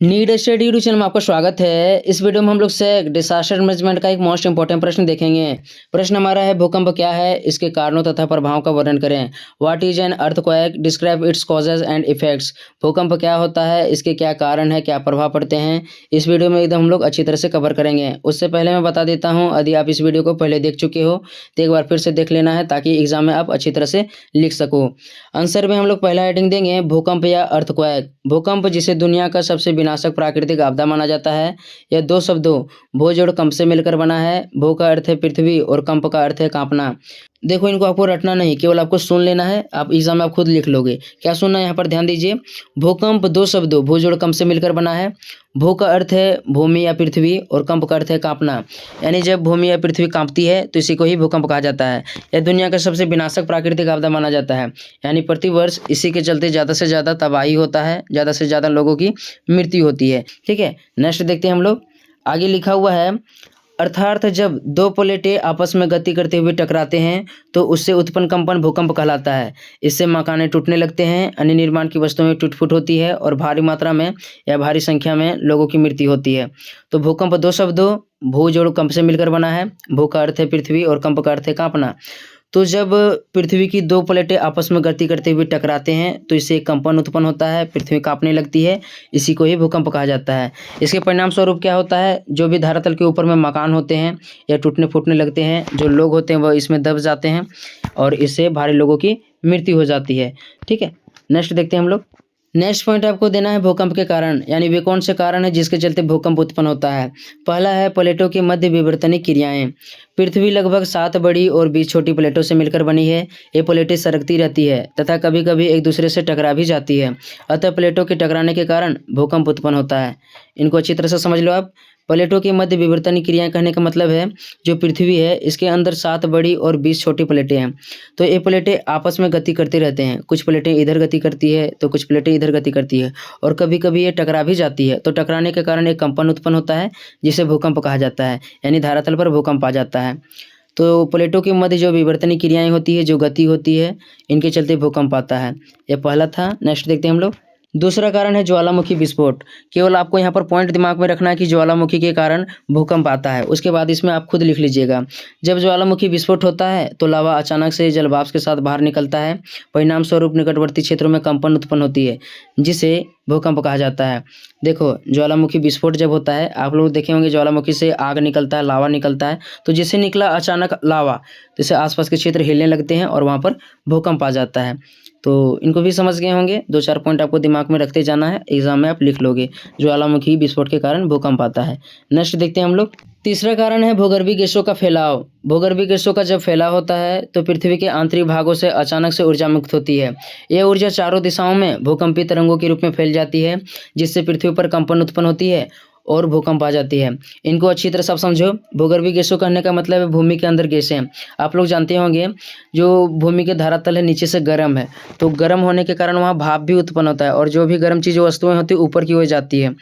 Need study YouTube channel में आपका स्वागत है। इस वीडियो में हम लोग से डिसास्टर मैनेजमेंट का एक मोस्ट इंपॉर्टेंट प्रश्न देखेंगे। प्रश्न हमारा है, भूकंप क्या है, इसके कारणों तथा प्रभावों का वर्णन करें। What is an earthquake, describe its causes and effects. भूकंप क्या होता है, इसके क्या कारण है, क्या प्रभाव पड़ते हैं, इस वीडियो में एकदम हम लोग अच्छी तरह से कवर करेंगे। उससे पहले मैं बता देता हूँ, यदि आप इस वीडियो को पहले देख चुके हो तो एक बार फिर से देख लेना है ताकि एग्जाम में आप अच्छी तरह से लिख सको। आंसर में हम लोग पहला हेडिंग देंगे, भूकंप या अर्थक्वेक। भूकंप, जिसे दुनिया का सबसे विनाशक प्राकृतिक आपदा माना जाता है, यह दो शब्दों भू जोड़ कंप से मिलकर बना है। भू का अर्थ है पृथ्वी और कंप का अर्थ है कांपना। देखो, इनको आपको रटना नहीं, केवल आपको सुन लेना है। आप एग्जाम में आप खुद लिख लोगे। क्या सुनना है यहाँ पर, ध्यान दीजिए। भूकंप दो शब्दों भू जोड़ कंप से मिलकर बना है। भू का अर्थ है भूमि या पृथ्वी और कंप का अर्थ है कांपना। यानी जब भूमि या पृथ्वी कांपती है तो इसी को ही भूकंप कहा जाता है। यह दुनिया का सबसे विनाशक प्राकृतिक आपदा माना जाता है। यानी प्रतिवर्ष इसी के चलते ज़्यादा से ज़्यादा तबाही होता है, ज़्यादा से ज़्यादा लोगों की मृत्यु होती है। ठीक है, नेक्स्ट देखते हैं हम लोग। आगे लिखा हुआ है, अर्थात जब दो प्लेटें आपस में गति करते हुए टकराते हैं तो उससे उत्पन्न कंपन भूकंप कहलाता है। इससे मकाने टूटने लगते हैं, अन्य निर्माण की वस्तुओं में टूट फूट होती है और भारी मात्रा में या भारी संख्या में लोगों की मृत्यु होती है। तो भूकंप दो शब्दों भू जोड़ कंप से मिलकर बना है। भू का अर्थ है पृथ्वी और कंप का अर्थ है कांपना। तो जब पृथ्वी की दो प्लेटें आपस में गति करते हुए टकराते हैं तो इससे एक कंपन उत्पन्न होता है, पृथ्वी कांपने लगती है, इसी को ही भूकंप कहा जाता है। इसके परिणाम स्वरूप क्या होता है, जो भी धरातल के ऊपर में मकान होते हैं या टूटने फूटने लगते हैं, जो लोग होते हैं वह इसमें दब जाते हैं और इससे भारी लोगों की मृत्यु हो जाती है। ठीक है, नेक्स्ट देखते हैं हम लोग। नेक्स्ट पॉइंट आपको देना है भूकंप के कारण, यानी वे कौन से कारण है जिसके चलते भूकंप उत्पन्न होता है। पहला है प्लेटों की मध्य विवर्तनिक क्रियाएं। पृथ्वी लगभग 7 बड़ी और 20 छोटी प्लेटों से मिलकर बनी है। ये प्लेटें सरकती रहती है तथा कभी कभी एक दूसरे से टकरा भी जाती है। अतः प्लेटों के टकराने के कारण भूकंप उत्पन्न होता है। इनको अच्छी तरह से समझ लो आप। प्लेटों की मध्य विवर्तनिक क्रियाएं कहने का मतलब है, जो पृथ्वी है इसके अंदर 7 बड़ी और 20 छोटी प्लेटें हैं। तो ये प्लेटें आपस में गति करते रहते हैं। कुछ प्लेटें इधर गति करती है तो कुछ प्लेटें इधर गति करती है और कभी कभी ये टकरा भी जाती है। तो टकराने के कारण एक कंपन उत्पन्न होता है जिसे भूकंप कहा जाता है, यानी धरातल पर भूकंप आ जाता है। तो प्लेटों के मध्य जो विवर्तनिक क्रियाएं होती है, जो गति होती है, इनके चलते भूकंप आता है। ये पहला था। नेक्स्ट देखते हैं हम लोग। दूसरा कारण है ज्वालामुखी विस्फोट। केवल आपको यहाँ पर पॉइंट दिमाग में रखना है कि ज्वालामुखी के कारण भूकंप आता है, उसके बाद इसमें आप खुद लिख लीजिएगा। जब ज्वालामुखी विस्फोट होता है तो लावा अचानक से जलवाष्प के साथ बाहर निकलता है। परिणाम स्वरूप निकटवर्ती क्षेत्रों में कंपन उत्पन्न होती है, जिसे भूकंप कहा जाता है। देखो, ज्वालामुखी विस्फोट जब होता है, आप लोग देखे होंगे ज्वालामुखी से आग निकलता है, लावा निकलता है। तो जैसे निकला अचानक लावा, जैसे आसपास के क्षेत्र हिलने लगते हैं और वहाँ पर भूकंप आ जाता है। तो इनको भी समझ गए होंगे। 2-4 पॉइंट आपको दिमाग में रखते जाना है, एग्जाम में आप लिख लोगे। ज्वालामुखी विस्फोट के कारण भूकंप आता है। नेक्स्ट देखते हैं हम लोग। तीसरा कारण है भूगर्भीय गैसों का फैलाव। भूगर्भीय गैसों का जब फैलाव होता है तो पृथ्वी के आंतरिक भागों से अचानक से ऊर्जा मुक्त होती है। यह ऊर्जा चारों दिशाओं में भूकंपीय तरंगों के रूप में फैल जाती है, जिससे पृथ्वी पर कंपन उत्पन्न होती है और भूकंप आ जाती है। इनको अच्छी तरह से आप समझो। भूगर्भीय गैसों कहने का मतलब है भूमि के अंदर गैसें। आप लोग जानते होंगे, जो भूमि के धरातल है नीचे से गर्म है, तो गर्म होने के कारण वहाँ भाप भी उत्पन्न होता है और जो भी गर्म चीज़ वस्तुएं होती है ऊपर की ओर जाती है।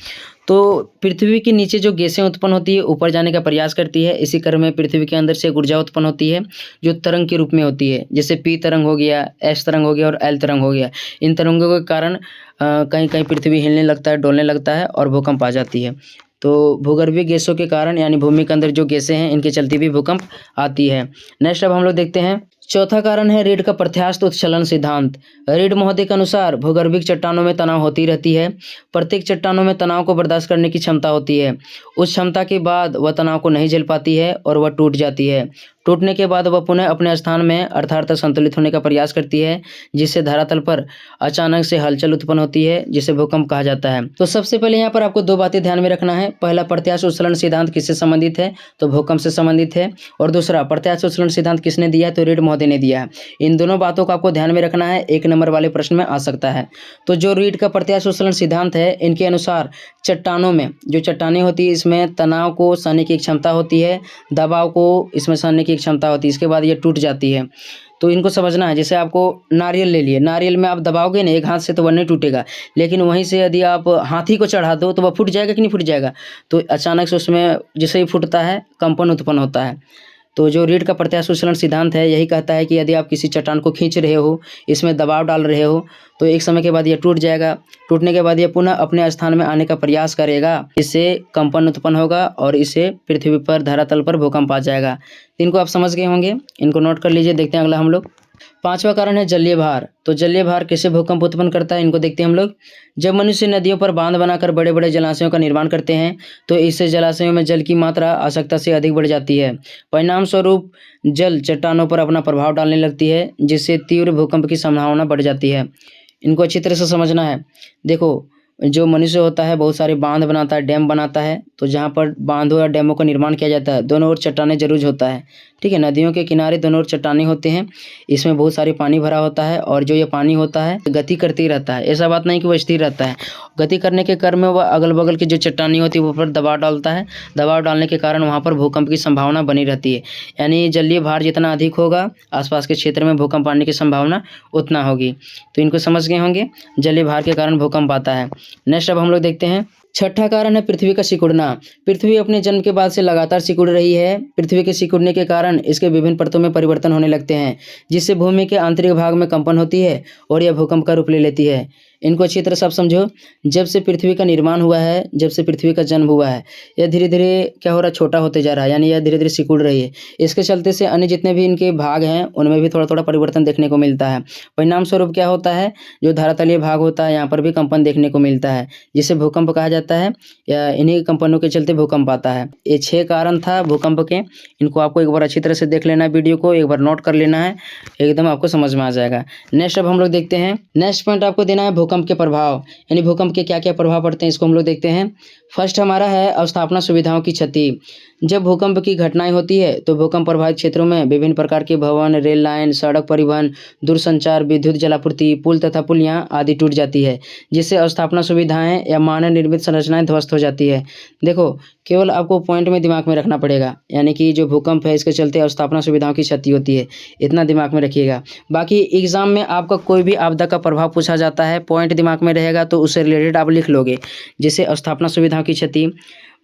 तो पृथ्वी के नीचे जो गैसें उत्पन्न होती है ऊपर जाने का प्रयास करती है। इसी क्रम में पृथ्वी के अंदर से एक ऊर्जा उत्पन्न होती है जो तरंग के रूप में होती है, जैसे पी तरंग हो गया, एस तरंग हो गया और एल तरंग हो गया। इन तरंगों के कारण कहीं कहीं पृथ्वी हिलने लगता है, डोलने लगता है और भूकंप आ जाती है। तो भूगर्भीय गैसों के कारण, यानी भूमि के अंदर जो गैसें हैं, इनके चलते भी भूकंप आती है। नेक्स्ट अब हम लोग देखते हैं। चौथा कारण है रीड का प्रत्यास्थ उत्क्षलन सिद्धांत। रीड महोदय के अनुसार भूगर्भिक चट्टानों में तनाव होती रहती है। प्रत्येक चट्टानों में तनाव को बर्दाश्त करने की क्षमता होती है। उस क्षमता के बाद वह तनाव को नहीं झेल पाती है और वह टूट जाती है। टूटने के बाद वह पुनः अपने स्थान में अर्थात संतुलित होने का प्रयास करती है, जिससे धरातल पर अचानक से हलचल उत्पन्न होती है, जिसे भूकंप कहा जाता है। तो सबसे पहले यहाँ पर आपको 2 बातें ध्यान में रखना है। पहला, प्रत्यास्थ उत्क्षलन सिद्धांत किससे संबंधित है, तो भूकंप से संबंधित है। और दूसरा, प्रत्यास्थ उत्क्षलन सिद्धांत किसने दिया है, तो रीड महोदय ने दिया है। इन दोनों बातों को आपको ध्यान में रखना है, 1 नंबर वाले प्रश्न में आ सकता है। तो जो रीड का प्रत्यास्थ उत्क्षलन सिद्धांत है, इनके अनुसार चट्टानों में जो चट्टानें होती है इसमें तनाव को सहने की क्षमता होती है, दबाव को इसमें सहने की क्षमता होती है। इसके बाद ये टूट जाती है। तो इनको समझना है। जैसे आपको नारियल ले लिए, नारियल में आप दबाओगे ना एक हाथ से तो वह नहीं टूटेगा, लेकिन वहीं से यदि आप हाथी को चढ़ा दो तो वह फूट जाएगा कि नहीं फूट जाएगा। तो अचानक से उसमें जैसे ही फूटता है कंपन उत्पन्न होता है। तो जो रीड का प्रत्यास्थ सिद्धांत है यही कहता है कि यदि आप किसी चट्टान को खींच रहे हो, इसमें दबाव डाल रहे हो, तो एक समय के बाद ये टूट जाएगा। टूटने के बाद ये पुनः अपने स्थान में आने का प्रयास करेगा, इससे कंपन उत्पन्न होगा और इससे पृथ्वी पर, धरातल पर भूकंप आ जाएगा। इनको आप समझ गए होंगे, इनको नोट कर लीजिए। देखते हैं अगला हम लोग। पांचवा कारण है जलीय भार। तो जलीय भार कैसे भूकंप उत्पन्न करता है, इनको देखते हैं हम लोग। जब मनुष्य नदियों पर बांध बनाकर बड़े बड़े जलाशयों का निर्माण करते हैं तो इससे जलाशयों में जल की मात्रा आवश्यकता से अधिक बढ़ जाती है। परिणाम स्वरूप जल चट्टानों पर अपना प्रभाव डालने लगती है, जिससे तीव्र भूकंप की संभावना बढ़ जाती है। इनको अच्छी तरह से समझना है। देखो, जो मनुष्य होता है बहुत सारे बांध बनाता है, डैम बनाता है, तो जहाँ पर बांधों या डैमों का निर्माण किया जाता है दोनों ओर चट्टानें जरूर होता है। ठीक है, नदियों के किनारे दोनों ओर चट्टानें होते हैं, इसमें बहुत सारी पानी भरा होता है और जो ये पानी होता है गति करती रहता है। ऐसा बात नहीं कि वह स्थिर रहता है, गति करने के क्रम में वह अगल बगल की जो चट्टानी होती है वो पर दबाव डालता है। दबाव डालने के कारण वहाँ पर भूकंप की संभावना बनी रहती है। यानी जलीय भार जितना अधिक होगा आसपास के क्षेत्र में भूकंप आने की संभावना उतना होगी। तो इनको समझ गए होंगे, जलीय भार के कारण भूकंप आता है। नेक्स्ट अब हम लोग देखते हैं। छठा कारण है पृथ्वी का सिकुड़ना। पृथ्वी अपने जन्म के बाद से लगातार सिकुड़ रही है। पृथ्वी के सिकुड़ने के कारण इसके विभिन्न परतों में परिवर्तन होने लगते हैं, जिससे भूमि के आंतरिक भाग में कंपन होती है और यह भूकंप का रूप ले लेती है। इनको अच्छी तरह से आप समझो। जब से पृथ्वी का निर्माण हुआ है, जब से पृथ्वी का जन्म हुआ है, यह धीरे धीरे क्या हो रहा है, छोटा होते जा रहा है, यानी यह धीरे धीरे सिकुड़ रही है। इसके चलते से अन्य जितने भी इनके भाग हैं उनमें भी थोड़ा थोड़ा परिवर्तन देखने को मिलता है। परिणाम स्वरूप क्या होता है, जो धरातलीय भाग होता है यहाँ पर भी कंपन देखने को मिलता है, जिसे भूकंप कहा जाता है, या इन्हीं कंपनों के चलते भूकंप आता है। ये 6 कारण था भूकंप के। इनको आपको एक बार अच्छी तरह से देख लेना है, वीडियो को एक बार नोट कर लेना है, एकदम आपको समझ में आ जाएगा। नेक्स्ट अब हम लोग देखते हैं। नेक्स्ट पॉइंट आपको देना है भूकंप के प्रभाव, यानी भूकंप के क्या क्या प्रभाव पड़ते हैं, इसको हम लोग देखते हैं। फर्स्ट हमारा है अवस्थापना सुविधाओं की क्षति। जब भूकंप की घटनाएं होती है तो भूकंप प्रभावित क्षेत्रों में विभिन्न प्रकार के भवन, रेल लाइन, सड़क परिवहन, दूरसंचार, विद्युत जलापूर्ति, पुल तथा पुलियां आदि टूट जाती है, जिससे अवस्थापना सुविधाएं या मानव निर्मित संरचनाएं ध्वस्त हो जाती है। देखो, केवल आपको पॉइंट में दिमाग में रखना पड़ेगा, यानी कि जो भूकंप है इसके चलते अवस्थापना सुविधाओं की क्षति होती है, इतना दिमाग में रखिएगा। बाकी एग्जाम में आपका कोई भी आपदा का प्रभाव पूछा जाता है, पॉइंट दिमाग में रहेगा तो उससे रिलेटेड आप लिख लोगे। जैसे अवस्थापना सुविधाओं की क्षति,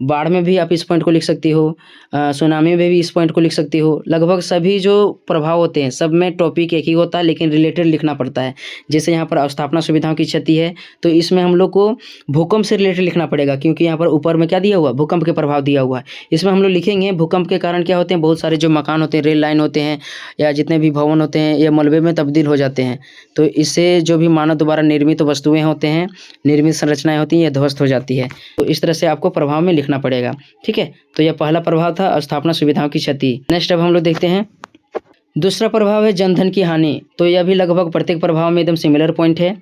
बाढ़ में भी आप इस पॉइंट को लिख सकती हो, सुनामी में भी इस पॉइंट को लिख सकती हो। लगभग सभी जो प्रभाव होते हैं सब में टॉपिक एक ही होता है, लेकिन रिलेटेड लिखना पड़ता है। जैसे यहाँ पर अवस्थापना सुविधाओं की क्षति है तो इसमें हम लोग को भूकंप से रिलेटेड लिखना पड़ेगा, क्योंकि यहाँ पर ऊपर में क्या दिया हुआ, भूकंप के प्रभाव दिया हुआ है। इसमें हम लोग लिखेंगे भूकंप के कारण क्या होते हैं, बहुत सारे जो मकान होते हैं, रेल लाइन होते हैं, या जितने भी भवन होते हैं ये मलबे में तब्दील हो जाते हैं। तो इससे जो भी मानव द्वारा निर्मित वस्तुएं होते हैं, निर्मित संरचनाएं होती हैं, ये ध्वस्त हो जाती है। तो इस तरह से आपको प्रभाव में लिखना पड़ेगा। ठीक है, तो यह पहला प्रभाव था अवस्थापना सुविधाओं की क्षति। नेक्स्ट अब हम लोग देखते हैं। दूसरा प्रभाव है जनधन की हानि। तो यह भी लगभग प्रत्येक प्रभाव में एकदम सिमिलर पॉइंट है।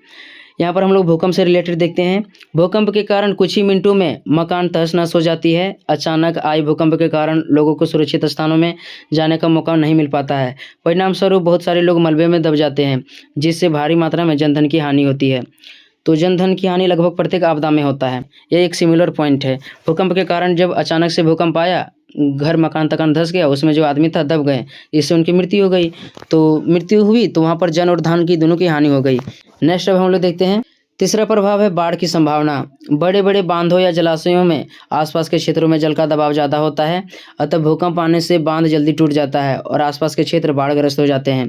यहाँ पर हम लोग भूकंप से रिलेटेड देखते हैं। भूकंप के कारण कुछ ही मिनटों में मकान तहस नहस हो जाती है। अचानक आए भूकंप के कारण लोगों को सुरक्षित स्थानों में जाने का मौका नहीं मिल पाता है। परिणाम स्वरूप बहुत सारे लोग मलबे में दब जाते हैं, जिससे भारी मात्रा में जनधन की हानि होती है। तो जनधन की हानि लगभग प्रत्येक आपदा में होता है। यह एक सिमिलर पॉइंट है। भूकंप के कारण जब अचानक से भूकंप आया, घर मकान तकान धंस गया, उसमें जो आदमी था दब गए, इससे उनकी मृत्यु हो गई। तो मृत्यु हुई तो वहाँ पर जन और धन की दोनों की हानि हो गई। नेक्स्ट अब हम लोग देखते हैं। तीसरा प्रभाव है बाढ़ की संभावना। बड़े बड़े बांधों या जलाशयों में आसपास के क्षेत्रों में जल का दबाव ज़्यादा होता है, अतः भूकंप आने से बांध जल्दी टूट जाता है और आसपास के क्षेत्र बाढ़ग्रस्त हो जाते हैं।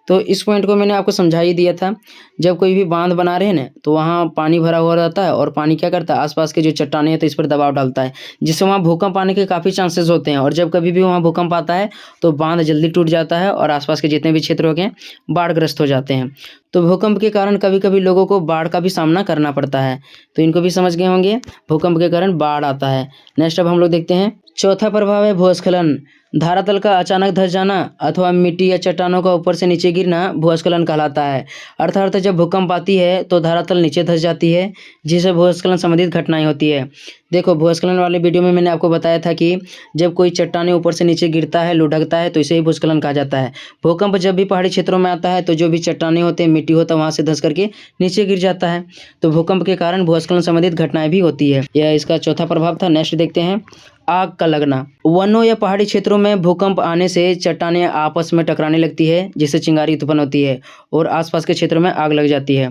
तो इस पॉइंट को मैंने आपको समझा ही दिया था। जब कोई भी बांध बना रहे हैं ना तो वहाँ पानी भरा हुआ रहता है और पानी क्या करता है, आसपास के जो चट्टानें हैं तो इस पर दबाव डालता है, जिससे वहाँ भूकंप आने के काफ़ी चांसेस होते हैं। और जब कभी भी वहाँ भूकंप आता है तो बांध जल्दी टूट जाता है और आसपास के जितने भी क्षेत्र हो गए बाढ़ग्रस्त हो जाते हैं। तो भूकंप के कारण कभी कभी लोगों को बाढ़ का भी सामना करना पड़ता है। तो इनको भी समझ गए होंगे, भूकंप के कारण बाढ़ आता है। नेक्स्ट अब हम लोग देखते हैं। चौथा प्रभाव है भूस्खलन। धरातल का अचानक धंस जाना अथवा मिट्टी या चट्टानों का ऊपर से नीचे गिरना भूस्खलन कहलाता है। अर्थात जब भूकंप आती है तो धरातल नीचे धंस जाती है, जिससे भूस्खलन संबंधित घटनाएं होती है। देखो, भूस्खलन वाले वीडियो में मैंने आपको बताया था कि जब कोई चट्टाने ऊपर से नीचे गिरता है, लुढ़कता है, तो इसे ही भूस्खलन कहा जाता है। भूकंप जब भी पहाड़ी क्षेत्रों में आता है तो जो भी चट्टाने होते हैं, मिट्टी होता है, वहाँ से धंस करके नीचे गिर जाता है। तो भूकंप के कारण भूस्खलन संबंधित घटनाएं भी होती है। यह इसका चौथा प्रभाव था। नेक्स्ट देखते हैं। आग का लगना। वनों या पहाड़ी क्षेत्रों में भूकंप आने से चट्टानें आपस में टकराने लगती है, जिससे चिंगारी उत्पन्न होती है और आसपास के क्षेत्रों में आग लग जाती है।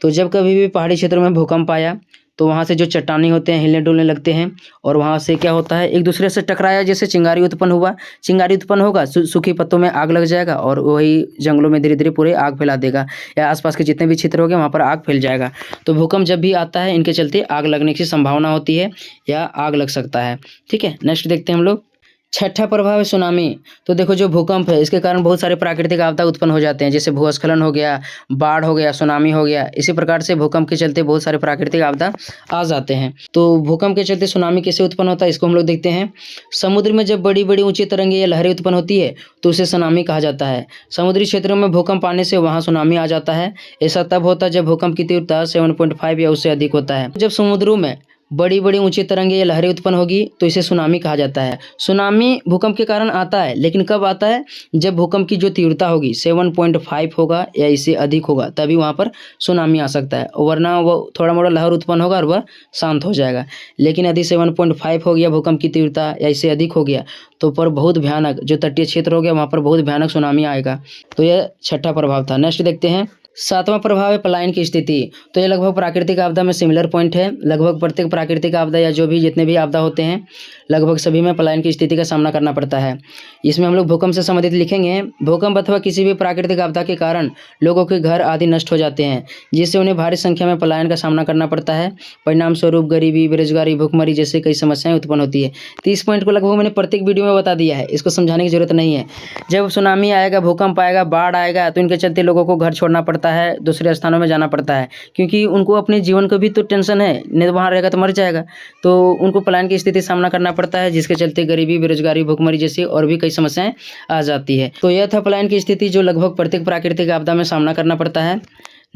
तो जब कभी भी पहाड़ी क्षेत्रों में भूकंप आया तो वहाँ से जो चट्टानी होते हैं हिलने डुलने लगते हैं और वहाँ से क्या होता है, एक दूसरे से टकराया जैसे चिंगारी उत्पन्न हुआ, चिंगारी उत्पन्न होगा, सूखे पत्तों में आग लग जाएगा और वही जंगलों में धीरे धीरे पूरे आग फैला देगा, या आसपास के जितने भी क्षेत्र हो गए वहाँ पर आग फैल जाएगा। तो भूकंप जब भी आता है इनके चलते आग लगने की संभावना होती है या आग लग सकता है। ठीक है, नेक्स्ट देखते हैं हम लोग। छठा प्रभाव है सुनामी। तो देखो जो भूकंप है इसके कारण बहुत सारे प्राकृतिक आपदा उत्पन्न हो जाते हैं, जैसे भूस्खलन हो गया, बाढ़ हो गया, सुनामी हो गया। इसी प्रकार से भूकंप के चलते बहुत सारे प्राकृतिक आपदा आ जाते हैं। तो भूकंप के चलते सुनामी कैसे उत्पन्न होता है इसको हम लोग देखते हैं। समुद्र में जब बड़ी बड़ी ऊंची तरंगें या लहरें उत्पन्न होती है तो उसे सुनामी कहा जाता है। समुद्री क्षेत्रों में भूकंप आने से वहाँ सुनामी आ जाता है। ऐसा तब होता है जब भूकंप की तीव्रता 7.5 या उससे अधिक होता है। जब समुद्रों में बड़ी बड़ी ऊंची तरंगें या लहरें उत्पन्न होगी तो इसे सुनामी कहा जाता है। सुनामी भूकंप के कारण आता है, लेकिन कब आता है, जब भूकंप की जो तीव्रता होगी 7.5 होगा या इससे अधिक होगा, तभी वहाँ पर सुनामी आ सकता है, वरना वो थोड़ा मोड़ा लहर उत्पन्न होगा और वह शांत हो जाएगा। लेकिन यदि 7.5 हो गया भूकंप की तीव्रता या इससे अधिक हो गया तो पर बहुत भयानक, जो तटीय क्षेत्र हो गया वहाँ पर बहुत भयानक सुनामी आएगा। तो यह छठा प्रभाव था। नेक्स्ट देखते हैं। सातवां प्रभाव है पलायन की स्थिति। तो ये लगभग प्राकृतिक आपदा में सिमिलर पॉइंट है। लगभग प्रत्येक प्राकृतिक आपदा या जो भी जितने भी आपदा होते हैं लगभग सभी में पलायन की स्थिति का सामना करना पड़ता है। इसमें हम लोग भूकंप से संबंधित लिखेंगे। भूकंप अथवा किसी भी प्राकृतिक आपदा के कारण लोगों के घर आदि नष्ट हो जाते हैं, जिससे उन्हें भारी संख्या में पलायन का सामना करना पड़ता है। परिणाम स्वरूप गरीबी, बेरोजगारी, भूखमरी जैसे कई समस्याएं उत्पन्न होती है। तो इस पॉइंट को लगभग मैंने प्रत्येक वीडियो में बता दिया है, इसको समझाने की जरूरत नहीं है। जब सुनामी आएगा, भूकंप आएगा, बाढ़ आएगा तो इनके चलते लोगों को घर छोड़ना पड़ता है, दूसरे स्थानों में जाना पड़ता है, क्योंकि उनको अपने जीवन को भी तो टेंशन है, नहीं तो वहाँ रहेगा तो मर जाएगा। तो उनको पलायन की स्थिति सामना करना पड़ता है, जिसके चलते गरीबी, बेरोजगारी, भूखमरी जैसी और भी कई समस्याएं आ जाती है। तो यह था पलायन की स्थिति जो लगभग प्रत्येक प्राकृतिक आपदा में सामना करना पड़ता है।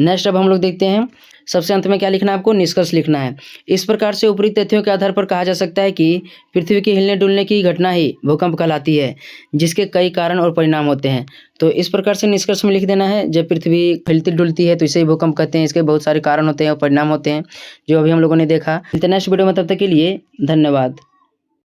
नेक्स्ट अब हम लोग देखते हैं। सबसे अंत में क्या लिखना है आपको, निष्कर्ष लिखना है। इस प्रकार से ऊपरी तथ्यों के आधार पर कहा जा सकता है कि पृथ्वी के हिलने डुलने की घटना ही भूकंप कहलाती है, जिसके कई कारण और परिणाम होते हैं। तो इस प्रकार से निष्कर्ष में लिख देना है, जब पृथ्वी हिलती डुलती है तो इसे ही भूकंप कहते हैं। इसके बहुत सारे कारण होते हैं और परिणाम होते हैं जो अभी हम लोगों ने देखा। नेक्स्ट वीडियो में, तब तक के लिए धन्यवाद।